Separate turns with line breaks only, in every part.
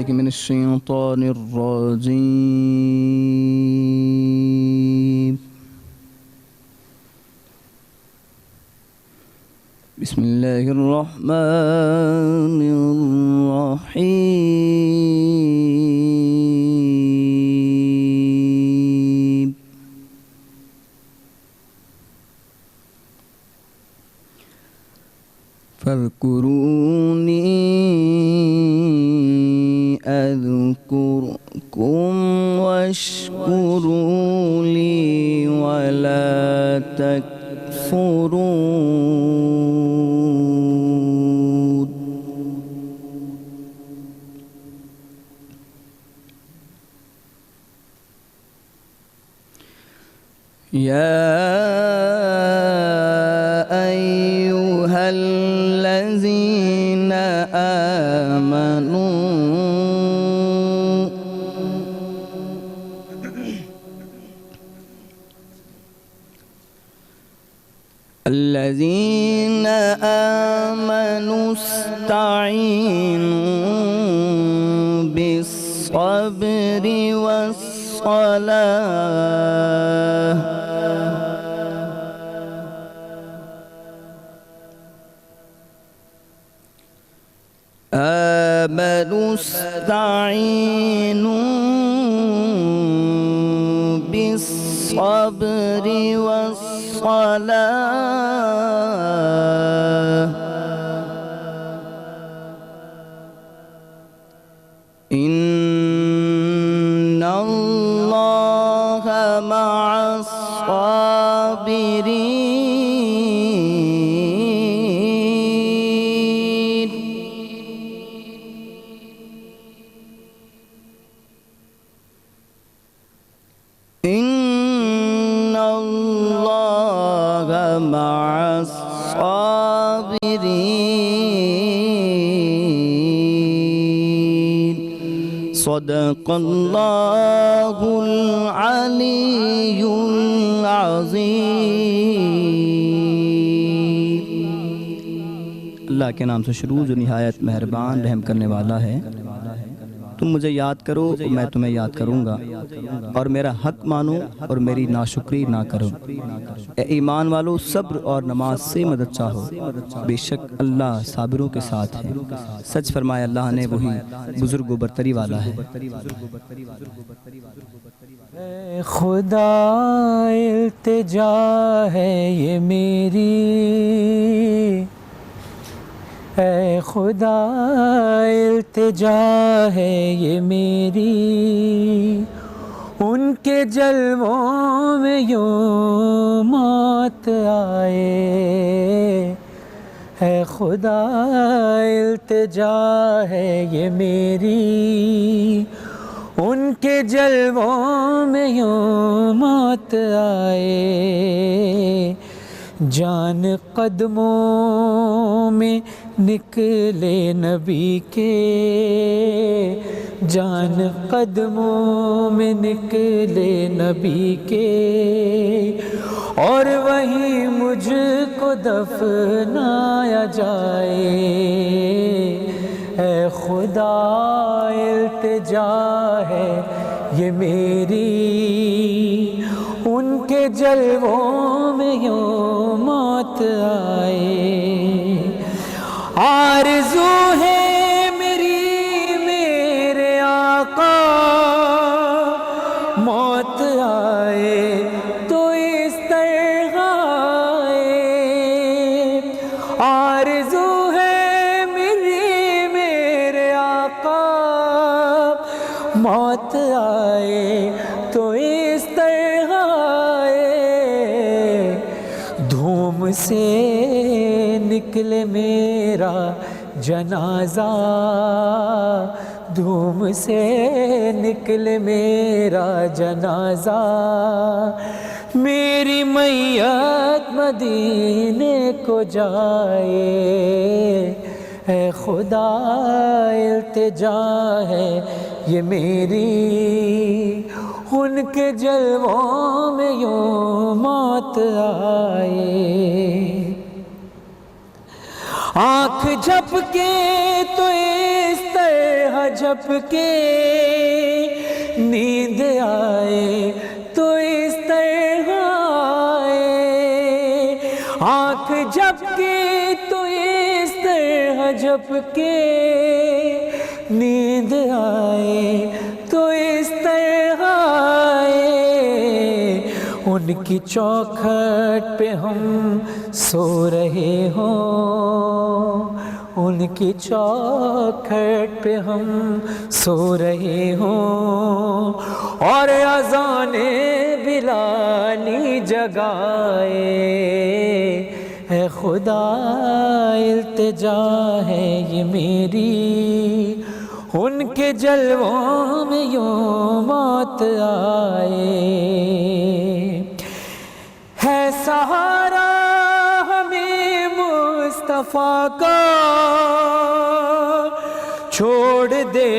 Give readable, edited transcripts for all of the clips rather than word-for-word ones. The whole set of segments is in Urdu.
بالله من الشيطان الرجيم. بسم الله الرحمن الرحيم. فاذكروني أذكركم واشكروا لي ولا تكفرون. يا أيها الذين آمنوا الذين آمنوا استعينوا بالصبر والصلاة آمنوا استعينوا بالصبر والصلاة إن الله مع الصابرين. إن الله مع الصابرين. صدق الله العلي العظيم. اللہ کے نام سے شروع جو نہایت مہربان رحم کرنے والا ہے. تم مجھے یاد کرو میں تمہیں یاد کروں گا، اور میرا حق مانو اور میری ناشکری نہ کرو. اے ایمان والو صبر اور نماز سے مدد چاہو، بے شک اللہ صابروں کے ساتھ ہے. سچ فرمایا اللہ نے، وہی بزرگ و برتری والا ہے.
اے خدا التجا ہے یہ میری، اے خدا التجا ہے یہ میری، ان کے جلووں میں یوں موت آئے. اے خدا التجا ہے یہ میری، ان کے جلووں میں یوں موت آئے. جان قدموں میں نکلے نبی کے، جان قدموں میں نکلے نبی کے، اور وہیں مجھ کو دفنایا جائے. اے خدا التجا ہے یہ میری، ان کے جلووں میں یوں موت آئے. آرزو ہے میری میرے آقا موت آئے تو اس طرح آئے. آرزو ہے میری میرے آقا موت آئے تو اس طرح آئے. دھوم سے نکلے میرا جنازہ، دھوم سے نکلے میرا جنازہ، میری میت مدینے کو جائے. اے خدا التجا ہے یہ میری، ان کے جلووں میں یوں موت آئے. آنکھ جھپ کے تو اس طرح جھپ کے نیند آئے تو اس طرح آئے، آنکھ جھپ کے تو اس طرح جھپ کے نیند آئے تو اس طرح آئے، ان کی چوکھٹ پہ ہم سو رہے ہوں، ان کی چوکھٹ پہ ہم سو رہے ہوں، اور اذان بلالی جگائے، اے خدا التجا ہے یہ میری، ان کے جلووں میں یوں موت آئے، ہے سہارا ہمیں مصطفیٰ کا، چھوڑ دے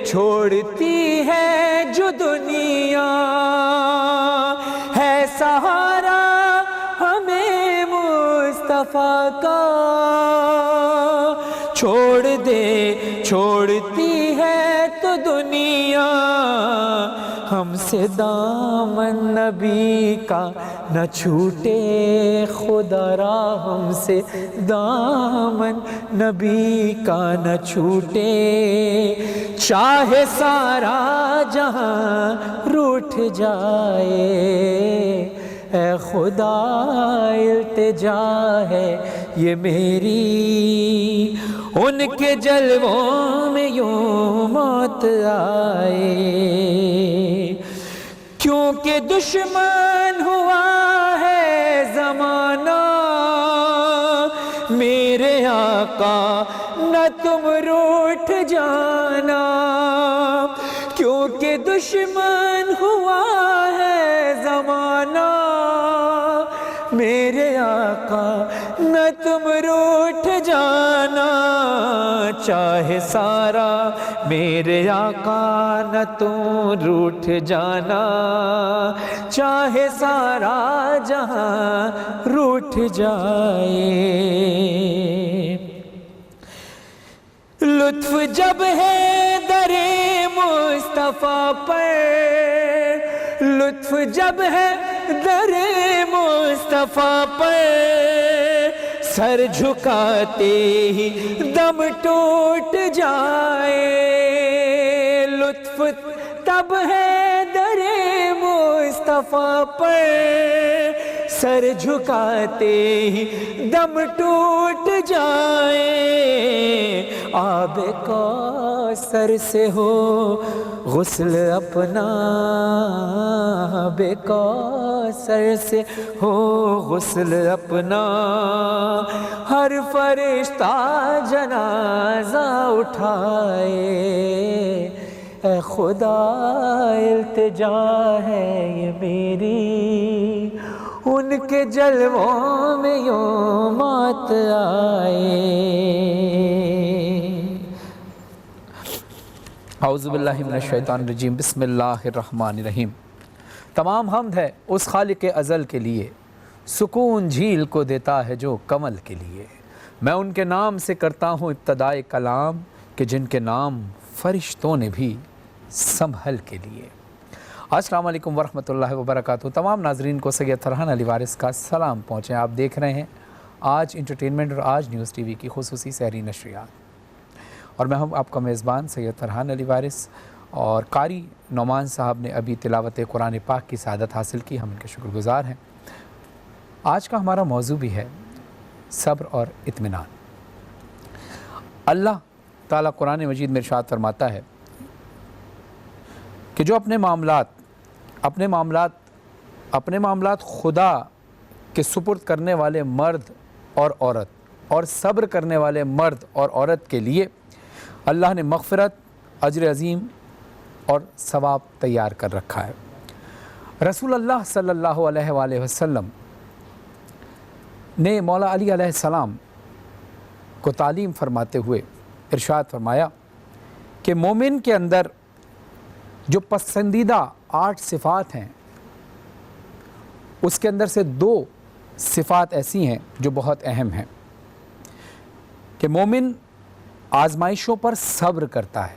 چھوڑتی ہے جو دنیا، ہے سہارا ہمیں مصطفیٰ کا، چھوڑ دے چھوڑتی ہے تو دنیا، ہم سے دامن نبی کا نہ چھوٹے، خدا را ہم سے دامن نبی کا نہ چھوٹے، چاہے سارا جہاں روٹھ جائے، اے خدا التجا ہے یہ میری، ان کے جلووں میں یوں موت آئے، کیونکہ دشمن ہوا ہے زمانہ، میرے آقا نہ تم روٹھ جانا، کیونکہ دشمن ہوا ہے زمانہ، میرے آقا نہ تم روٹھ جانا، چاہے سارا میرے آقا نہ تم روٹھ جانا، چاہے سارا جہاں روٹھ جائے، لطف جب ہے در مصطفیٰ پر، لطف جب ہے در مصطفیٰ پر، سر جھکاتے ہی دم ٹوٹ جائے، لطف تب ہے در مصطفیٰ پر، سر جھکاتے ہی دم ٹوٹ جائے، آب کوثر سے ہو غسل اپنا، آب کوثر سے ہو غسل اپنا، ہر فرشتہ جنازہ اٹھائے، اے خدا التجا ہے یہ میری، ان کے جلووں میں یوں موت آئے۔ اعوذ باللہ من الشیطان الرجیم، بسم اللہ الرحمن الرحیم۔ تمام حمد ہے اس خالق ازل کے لیے، سکون جھیل کو دیتا ہے جو کمل کے لیے، میں ان کے نام سے کرتا ہوں ابتدائے کلام، کہ جن کے نام فرشتوں نے بھی سنبھل کے لیے۔ السلام علیکم ورحمۃ اللہ وبرکاتہ۔ تمام ناظرین کو سید فرحان علی وارث کا سلام پہنچیں۔ آپ دیکھ رہے ہیں آج انٹرٹینمنٹ اور آج نیوز ٹی وی کی خصوصی سحری نشریات، اور میں ہوں آپ کا میزبان سید فرحان علی وارث، اور قاری نعمان صاحب نے ابھی تلاوت قرآن پاک کی سعادت حاصل کی، ہم ان کے شکر گزار ہیں۔ آج کا ہمارا موضوع بھی ہے صبر اور اطمینان۔ اللہ تعالیٰ قرآن مجید میں ارشاد فرماتا ہے کہ جو اپنے معاملات خدا کے سپرد کرنے والے مرد اور عورت اور صبر کرنے والے مرد اور عورت کے لیے اللہ نے مغفرت، اجر عظیم اور ثواب تیار کر رکھا ہے۔ رسول اللہ صلی اللہ علیہ وآلہ وسلم نے مولا علی علیہ السلام کو تعلیم فرماتے ہوئے ارشاد فرمایا کہ مومن کے اندر جو پسندیدہ 8 صفات ہیں، اس کے اندر سے 2 صفات ایسی ہیں جو بہت اہم ہیں، کہ مومن آزمائشوں پر صبر کرتا ہے،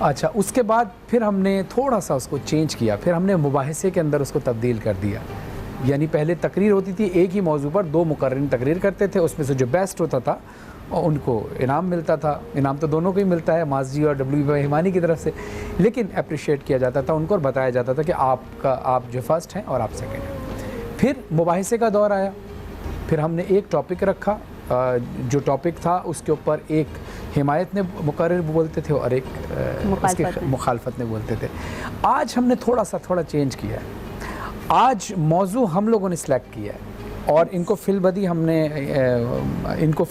اچھا اس کے بعد پھر ہم نے تھوڑا سا اس کو چینج کیا، پھر ہم نے مباحثے کے اندر اس کو تبدیل کر دیا. یعنی پہلے تقریر ہوتی تھی، ایک ہی موضوع پر 2 مقررین تقریر کرتے تھے، اس میں سے جو بیسٹ ہوتا تھا ان کو انعام ملتا تھا. انعام تو دونوں کو ہی ملتا ہے، ماضی اور WB ہمانی کی طرف سے، لیکن اپریشیٹ کیا جاتا تھا ان کو اور بتایا جاتا تھا کہ آپ جو فرسٹ ہیں اور آپ سیکنڈ ہیں. پھر مباحثے کا دور آیا، پھر ہم نے ایک ٹاپک رکھا، جو ٹاپک تھا اس کے اوپر ایک حمایت نے مقرر بولتے تھے اور ایک اس کے مخالفت نے بولتے تھے. آج ہم نے تھوڑا چینج کیا ہے. آج موضوع ہم لوگوں نے سلیکٹ کیا ہے اور ان کو فی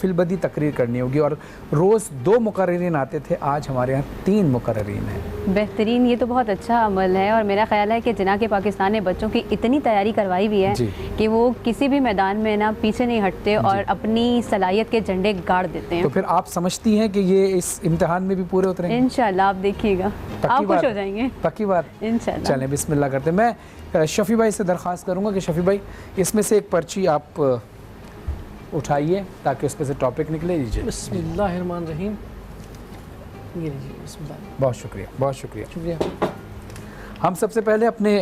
البدی تقریر کرنی ہوگی. اور روز 2 مقررین آتے تھے، آج ہمارے یہاں 3 مقررین ہیں.
بہترین، یہ تو بہت اچھا عمل ہے. اور میرا خیال ہے کہ جناح کے پاکستان نے بچوں کی اتنی تیاری کروائی ہوئی ہے کہ وہ کسی بھی میدان میں نا پیچھے نہیں ہٹتے اور اپنی صلاحیت کے جھنڈے گاڑ دیتے ہیں.
تو پھر آپ سمجھتی ہیں کہ یہ اس امتحان میں بھی پورے اتریں گے؟
انشاءاللہ آپ دیکھیے گا، آپ خوش ہو جائیں گے.
پکی بات.
انشاءاللہ.
چلیں بسم اللہ کرتے ہیں. میں شفیع بھائی سے درخواست کروں گا کہ شفیع بھائی اس میں سے ایک پرچی آپ اٹھائیے تاکہ اس میں سے ٹاپک نکلے. لیجیے.
بسم اللہ الرحمن الرحیم. یہ لیجیے. بسم اللہ.
بہت شکریہ، بہت شکریہ.
شکریہ.
ہم سب سے پہلے اپنے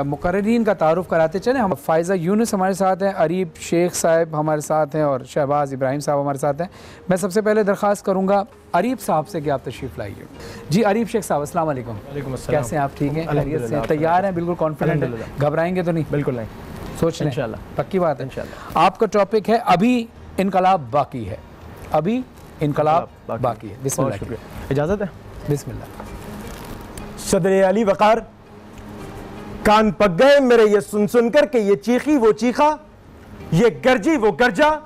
مقررین کا تعارف کراتے چلیں. ہم فائزہ یونس ہمارے ساتھ ہیں، اریب شیخ صاحب ہمارے ساتھ ہیں اور شہباز ابراہیم صاحب ہمارے ساتھ ہیں. میں سب سے پہلے درخواست کروں گا اریب صاحب سے کہ آپ تشریف لائیے. جی اریب شیخ صاحب السلام علیکم.
وعلیکم السلام.
کیسے ہیں آپ؟ ٹھیک ہیں، خیریت سے؟ تیار ہیں؟ بالکل کانفیڈنٹ ہیں؟ گھبرائیں گے تو نہیں؟
بالکل نہیں.
سوچ لیں
انشاءاللہ.
پکی بات ہے.
انشاءاللہ.
آپ کا ٹاپک ہے ابھی انقلاب باقی ہے. ابھی انقلاب باقی ہے. بسم
بہت
اللہ.
شکریہ. اجازت ہے؟
بسم اللہ.
صدر علی وقار کان پک گئے میرے یہ سن کر کہ یہ چیخی وہ چیخا، یہ گرجی وہ گرجا،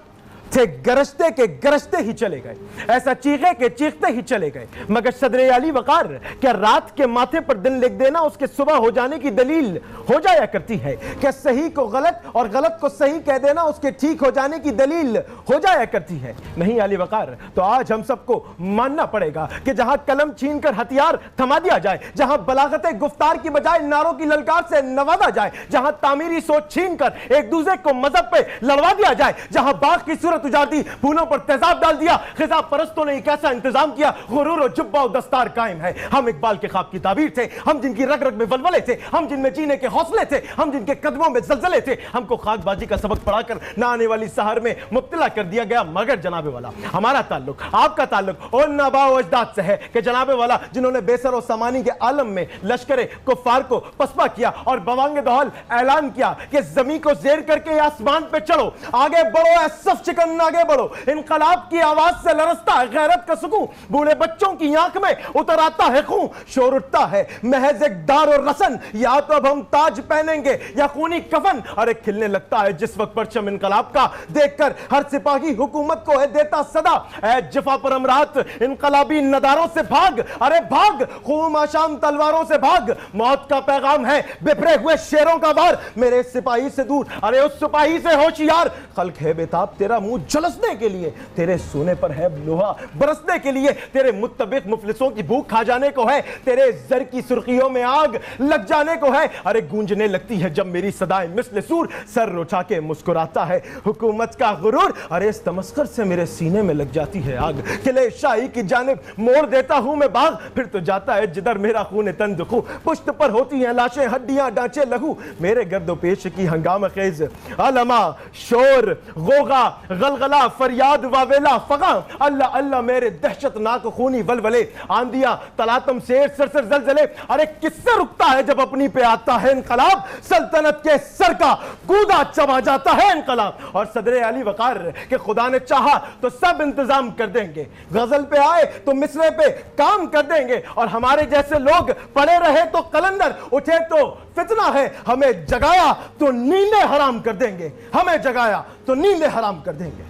تھے گرجتے کے گرجتے ہی چلے گئے، ایسا چیخے کے چیختے ہی چلے گئے. مگر صدر علی وقار کیا رات کے ماتھے پر دن لکھ دینا اس کے صبح ہو جانے کی دلیل ہو جایا کرتی ہے؟ کیا صحیح کو غلط اور غلط کو صحیح کہہ دینا اس کے ٹھیک ہو جانے کی دلیل ہو جایا کرتی ہے؟ نہیں علی وقار. تو آج ہم سب کو ماننا پڑے گا کہ جہاں قلم چھین کر ہتھیار تھما دیا جائے، جہاں بلاغت گفتار کی بجائے نعروں کی للکار سے نوازا جائے، جہاں تعمیری سوچ چھین کر ایک دوسرے کو مذہب پہ لڑوا دیا جائے، جہاں باغ کی صورت اجاڑ دی، پھولوں پر تیزاب ڈال دیا، خزاں پرستوں نے ایک ایسا انتظام کیا، غرور و جبہ و دستار قائم ہے. ہم اقبال کے خواب کی تعبیر تھے، ہم جن کی رگ رگ میں ولولے تھے، ہم جن میں جینے کے حوصلے تھے، ہم جن کے قدموں میں زلزلے تھے. ہم کو خاک بازی کا سبق پڑھا کر نہ آنے والی سحر میں مبتلا کر دیا گیا. مگر جناب والا ہمارا تعلق، آپ کا تعلق ان آباء و اجداد سے ہے کہ جناب والا جنہوں نے بیسر و سامانی کے عالم میں لشکر کفار کو پسپا کیا اور بوانگ دہل اعلان کیا کہ زمین کو زیر کر کے آسمان پہ چڑھو، آگے بڑھو اے صف چکن آگے بڑھو. انقلاب کی آواز سے لرزتا ہے غیرت کا سکون، بوڑھے بچوں کی آنکھ میں اتر آتا ہے خون، شور اٹھتا ہے محض ایک دار اور رسن، یا تو اب ہم تاج پہنیں گے یا خونی کفن. ارے کھلنے لگتا ہے جس وقت پرچم انقلاب کا، دیکھ کر ہر سپاہی حکومت کو ہے دیتا صدا، اے جفا پر امرات انقلابی نداروں سے بھاگ، ارے بھاگ خون آشام تلواروں سے بھاگ. موت کا پیغام ہے بپھرے ہوئے شیروں کا وار، میرے سپاہی سے دور، ارے اس سپاہی سے ہوشیار. خلق ہے بیتاب تیرا منہ جلسنے کے لیے، تیرے سونے پر ہے لوہا برسنے کے لیے، تیرے متبق مفلسوں کی بھوک کھا جانے کو ہے، تیرے زر کی سرخیوں میں آگ لگ جانے کو ہے. ارے گونجنے لگتی ہے جب میری صدائیں مثل سور، سر اٹھا کے مسکراتا ہے حکومت کا غرور. ارے اس تمسخر سے میرے سینے میں لگ جاتی ہے آگ، قلعے شاہی کی جانب موڑ دیتا ہوں میں باغ، پھر تو جاتا ہے جدھر میرا خون تن دخو. پشت پر ہوتی ہیں لاشیں ہڈیاں ڈانچے لہو، میرے گرد و پیش کی ہنگامہ خیز علما شور غوغا غلغلہ فریاد واویلا فغاں. اللہ اللہ میرے دہشت ناک خونی ولولے، آندیا تلاتم سیر سرسر زلزلے. ارے کس سے رکتا ہے جب اپنی پہ آتا ہے انقلاب، سلطنت کے سر کا کودا چبا جاتا ہے انقلاب. اور صدر علی وقار کہ خدا نے چاہا تو سب انتظام کر دیں گے، غزل پہ آئے تو مصرے پہ کام کر دیں گے، اور ہمارے جیسے لوگ پڑے رہے تو قلندر، اٹھے تو فتنہ ہے، ہمیں جگایا تو نیندیں حرام کر دیں گے، ہمیں جگایا تو نیندیں حرام کر دیں گے.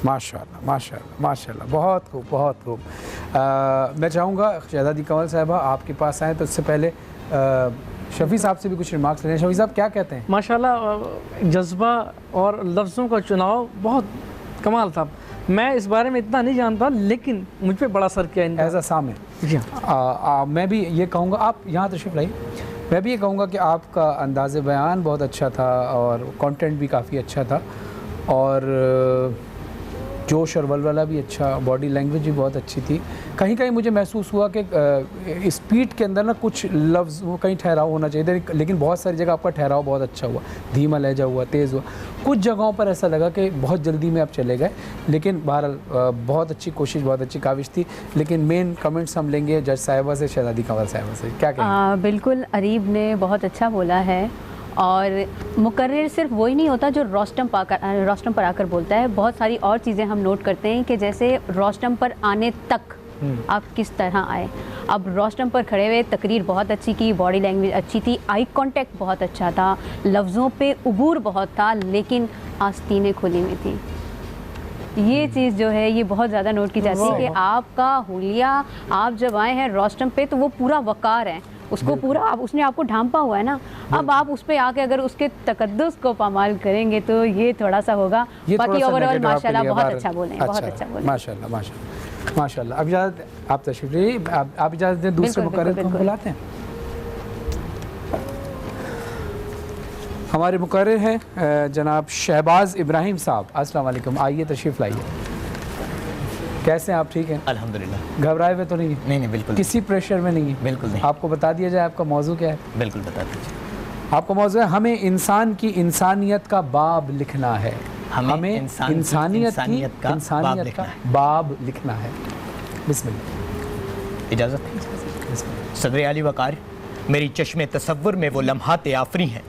ماشاءاللہ ماشاءاللہ ماشاءاللہ، بہت خوب بہت خوب. میں چاہوں گا شہزادی کنول صاحبہ آپ کے پاس آئیں، تو اس سے پہلے شفیع صاحب سے بھی کچھ ریمارکس لیں. شفیع صاحب کیا کہتے ہیں؟
ماشاءاللہ جذبہ اور لفظوں کا چناؤ بہت کمال تھا. میں اس بارے میں اتنا نہیں جانتا لیکن مجھ پہ بڑا اثر کیا
ایز اے سامع.
جی
ہاں میں بھی یہ کہوں گا، آپ یہاں تشریف لائیے، میں بھی یہ کہوں گا کہ آپ کا انداز بیان بہت اچھا تھا اور کانٹینٹ بھی کافی اچھا تھا. اور جوش اور ولولہ بھی اچھا، باڈی لینگویج بھی بہت اچھی تھی. کہیں کہیں مجھے محسوس ہوا کہ اسپیڈ کے اندر نا کچھ لفظ کہیں ٹھہراؤ ہونا چاہیے تھا، لیکن بہت ساری جگہ آپ کا ٹھہراؤ بہت اچھا ہوا، دھیما لہجہ ہوا، تیز ہوا. کچھ جگہوں پر ایسا لگا کہ بہت جلدی میں آپ چلے گئے، لیکن بہرحال بہت اچھی کوشش، بہت اچھی کاوش تھی. لیکن مین کمنٹس ہم لیں گے جج صاحبہ سے، شہزادی کنول صاحبہ سے. کیا کہیں؟
بالکل اریب نے بہت اچھا بولا ہے، اور مقرر صرف وہی نہیں ہوتا جو روسٹم پر آ کر بولتا ہے، بہت ساری اور چیزیں ہم نوٹ کرتے ہیں کہ جیسے روسٹم پر آنے تک آپ کس طرح آئے. اب روسٹم پر کھڑے ہوئے تقریر بہت اچھی کی، باڈی لینگویج اچھی تھی، آئی کانٹیکٹ بہت اچھا تھا، لفظوں پہ عبور بہت تھا، لیکن آستینیں کھلی ہوئی تھیں. یہ چیز جو ہے یہ بہت زیادہ نوٹ کی جاتی ہے کہ آپ کا حلیہ، آپ جب آئے ہیں روسٹم پہ تو وہ پورا وقار ہے، اس کو پورا اس نے آپ کو ڈھانپا ہوا ہے نا. اب آپ اس پہ آ کے اگر اس کے تقدس کو پامال کریں گے تو یہ تھوڑا سا ہوگا. باقی اوور آل ماشاء اللہ بہت اچھا بولیں، بہت اچھا بولیں.
ماشاء اللہ ماشاء اللہ ماشاء اللہ. اب اجازت، آپ تشریف لیجیے، آپ اجازت دیں دوسرے مقرر کو بلاتے ہیں. ہمارے مقرر ہیں جناب شہباز ابراہیم صاحب. السلام علیکم، آئیے تشریف لائیے. کیسے ہیں آپ؟ ٹھیک ہیں
الحمدللہ.
گھبرائے ہوئے تو نہیں ہیں؟
نہیں بالکل
کسی پریشر میں نہیں ہیں؟
بالکل نہیں.
آپ کو بتا دیا جائے آپ کا موضوع کیا ہے؟
بالکل بتا دیجیے.
آپ کا موضوع ہے ہمیں انسان کی انسانیت کا باب لکھنا ہے. ہمیں انسانیت کا باب لکھنا ہے. بسم اللہ.
اجازت. صدر عالی وقار، میری چشم تصور میں وہ لمحات آفری ہیں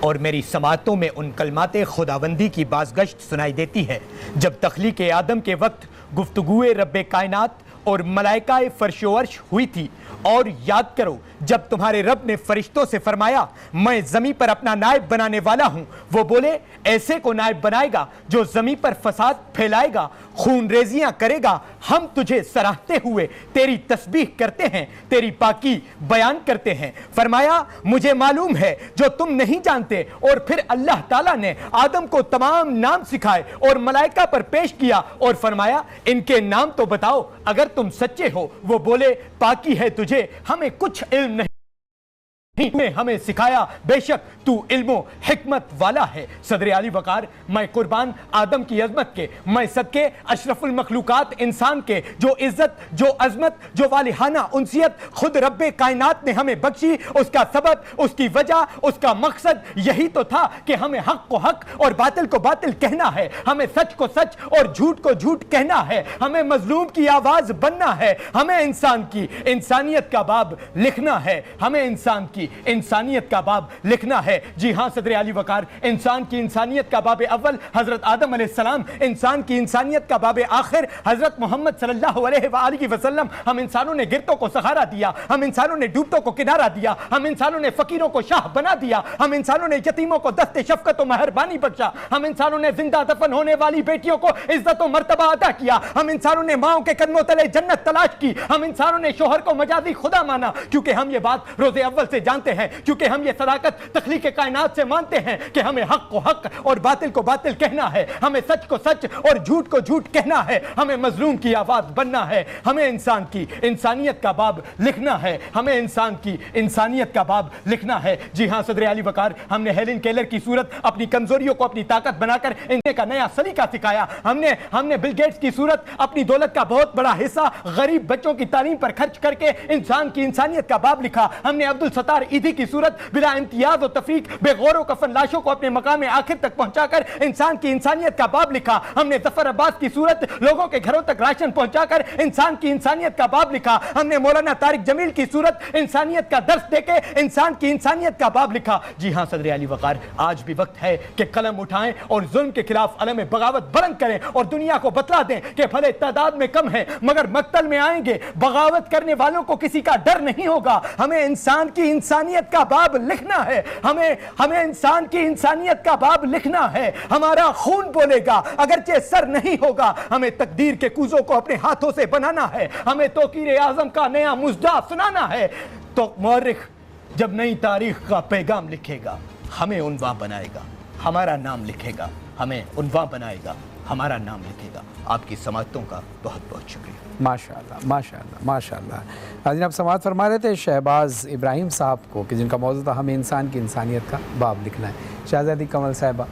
اور میری سماعتوں میں ان کلمات خداوندی کی بازگشت سنائی دیتی ہے جب تخلیق آدم کے وقت گفتگوئے رب کائنات اور ملائکہ فرش و عرش ہوئی تھی. اور یاد کرو جب تمہارے رب نے فرشتوں سے فرمایا میں زمین پر اپنا نائب بنانے والا ہوں، وہ بولے ایسے کو نائب بنائے گا جو زمین پر فساد پھیلائے گا، خون ریزیاں کرے گا. ہم تجھے سراہتے ہوئے تیری تسبیح کرتے ہیں، تیری پاکی بیان کرتے ہیں. فرمایا مجھے معلوم ہے جو تم نہیں جانتے. اور پھر اللہ تعالیٰ نے آدم کو تمام نام سکھائے اور ملائکہ پر پیش کیا اور فرمایا ان کے نام تو بتاؤ اگر تم سچے ہو. وہ بولے پاکی ہے تجھے، ہمیں کچھ علم نہیں، ہمیں سکھایا، بے شک تو علم و حکمت والا ہے. صدر عالی وقار، میں قربان آدم کی عظمت کے، میں صدقے اشرف المخلوقات انسان کے، جو عزت، جو عظمت، جو والہانہ انسیت خود رب کائنات نے ہمیں بخشی، اس کا سبب، اس کی وجہ، اس کا مقصد یہی تو تھا کہ ہمیں حق کو حق اور باطل کو باطل کہنا ہے، ہمیں سچ کو سچ اور جھوٹ کو جھوٹ کہنا ہے، ہمیں مظلوم کی آواز بننا ہے، ہمیں انسان کی انسانیت کا باب لکھنا ہے، ہمیں انسان کی انسانیت کا باب لکھنا ہے. جی ہاں صدر عالی وقار، انسان کی انسانیت کا باب اول حضرت آدم علیہ السلام، انسان کی انسانیت کا باب آخر حضرت محمد صلی اللہ علیہ وآلہ وسلم. ہم انسانوں نے گرتوں کو سہارا دیا، ہم انسانوں نے ڈوبتوں کو کنارہ دیا، ہم انسانوں نے فقیروں کو شاہ بنا دیا، ہم انسانوں نے یتیموں کو دست شفقت و مہربانی بخشا، ہم انسانوں نے زندہ دفن ہونے والی بیٹیوں کو عزت و مرتبہ عطا کیا، ہم انسانوں نے ماؤں کے قدموں تلے جنت تلاش کی، ہم انسانوں نے شوہر کو مجازی خدا مانا کیونکہ ہم یہ بات روز اول سے جانتے ہیں، کیونکہ ہم یہ صداقت تخلیق کائنات سے مانتے ہیں کہ ہمیں حق کو حق اور باطل کو باطل کہنا ہے، ہمیں سچ کو سچ اور جھوٹ کو جھوٹ کہنا ہے، ہمیں مظلوم کی آواز بننا ہے، ہمیں انسان کی انسانیت کا باب لکھنا ہے، ہمیں انسان کی انسانیت کا باب لکھنا ہے. جی ہاں صدر عالی وقار، ہم نے ہیلن کیلر کی صورت اپنی کمزوریوں کو اپنی طاقت بنا کر انہیں کا نیا سلیقہ سکھایا. ہم نے بل گیٹس کی صورت اپنی دولت کا بہت بڑا حصہ غریب بچوں کی تعلیم پر خرچ کر کے انسان کی انسانیت کا باب لکھا. ہم نے عبدالستار ایدھی کی صورت بلا امتیاز و تفریق بے غور و کفن لاشوں کو اپنے مقام آخر تک پہنچا کر انسان کی انسانیت کا باب لکھا. ہم نے ظفر عباس کی صورت لوگوں کے گھروں تک راشن پہنچا کر انسان کی انسانیت کا باب لکھا. ہم نے مولانا طارق جمیل کی صورت انسانیت کا درس دے کے انسان کی انسانیت کا باب لکھا. جی ہاں صدر عالی وقار، آج بھی وقت ہے کہ قلم اٹھائیں اور ظلم کے خلاف علم بغاوت بلند کریں اور دنیا کو بتلا دیں کہ بھلے تعداد میں کم ہیں مگر مقتل میں آئیں گے. بغاوت کرنے والوں کو کسی کا ڈر نہیں ہوگا. ہمیں انسان کی انسانیت کا باب لکھنا ہے، ہمیں انسان کی انسانیت کا باب لکھنا ہے. ہمارا خون بولے گا اگرچہ سر نہیں ہوگا. ہمیں تقدیر کے کوزوں کو اپنے ہاتھوں سے بنانا ہے. ہمیں توقیر اعظم کا نیا مژدہ سنانا ہے. تو مورخ جب نئی تاریخ کا پیغام لکھے گا ہمیں عنوان بنائے گا، ہمارا نام لکھے گا، ہمیں عنوان بنائے گا، ہمارا نام لکھے گا. آپ کی سماعتوں کا بہت بہت شکریہ.
ماشاءاللہ ماشاءاللہ ماشاءاللہ. ناظرین، آپ سماعت فرما رہے تھے شہباز ابراہیم صاحب کو کہ جن کا موضوع تھا ہمیں انسان کی انسانیت کا باب لکھنا ہے. شہزادی کنول صاحبہ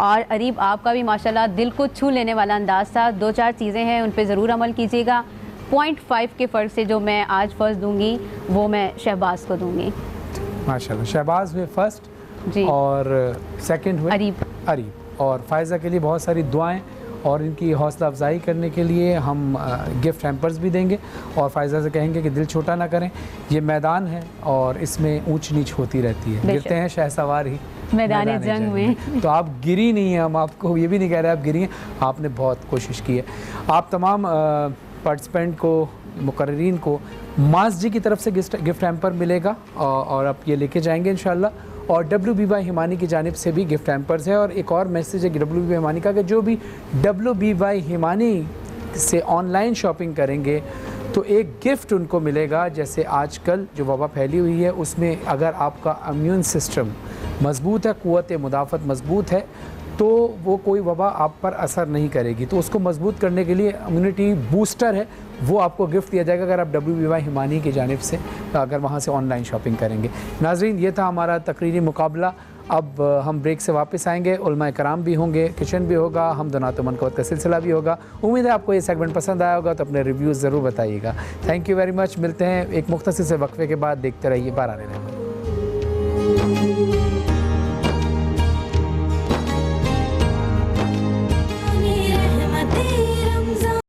اور اریب آپ کا بھی ماشاءاللہ دل کو چھو لینے والا انداز تھا. 2-4 چیزیں ہیں ان پہ ضرور عمل کیجیے گا. 0.5 کے فرق سے جو میں آج فرسٹ دوں گی وہ میں شہباز کو دوں گی.
ماشاءاللہ شہباز ہوئے فرسٹ
جی
اور سیکنڈ ہوئے اریب. اور فائزہ کے لیے بہت ساری دعائیں اور ان کی حوصلہ افزائی کرنے کے لیے ہم گفٹ ہیمپرز بھی دیں گے اور فائزہ سے کہیں گے کہ دل چھوٹا نہ کریں. یہ میدان ہے اور اس میں اونچ نیچ ہوتی رہتی ہے, گرتے ہیں شہ سوار ہی
میدان جنگ میں.
تو آپ گری نہیں ہیں, ہم آپ کو یہ بھی نہیں کہہ رہے آپ گری ہیں, آپ نے بہت کوشش کی ہے. آپ تمام پارٹیسپینٹ کو, مقررین کو ماس جی کی طرف سے گفٹ ہیمپر ملے گا اور آپ یہ لے کے جائیں گے انشاءاللہ. اور WB ہمانی کی جانب سے بھی گفٹ ہیمپرز ہے. اور ایک اور میسیج ہے WB ہمانی کا کہ جو بھی WB ہمانی سے آن لائن شاپنگ کریں گے تو ایک گفٹ ان کو ملے گا. جیسے آج کل جو وبا پھیلی ہوئی ہے اس میں اگر آپ کا امیون سسٹم مضبوط ہے, قوت مدافعت مضبوط ہے, تو وہ کوئی وبا آپ پر اثر نہیں کرے گی. تو اس کو مضبوط کرنے کے لیے امیونٹی بوسٹر ہے, وہ آپ کو گفٹ دیا جائے گا اگر آپ WB ہمانی کی جانب سے اگر وہاں سے آن لائن شاپنگ کریں گے. ناظرین یہ تھا ہمارا تقریری مقابلہ. اب ہم بریک سے واپس آئیں گے, علماء کرام بھی ہوں گے, کچن بھی ہوگا, حمد و نعت و منقبت کا سلسلہ بھی ہوگا. امید ہے آپ کو یہ سیگمنٹ پسند آیا ہوگا تو اپنے ریویوز ضرور بتائیے گا. Thank you very much. ملتے ہیں ایک مختصر سے وقفے کے بعد. دیکھتے رہیے 12 رحمت.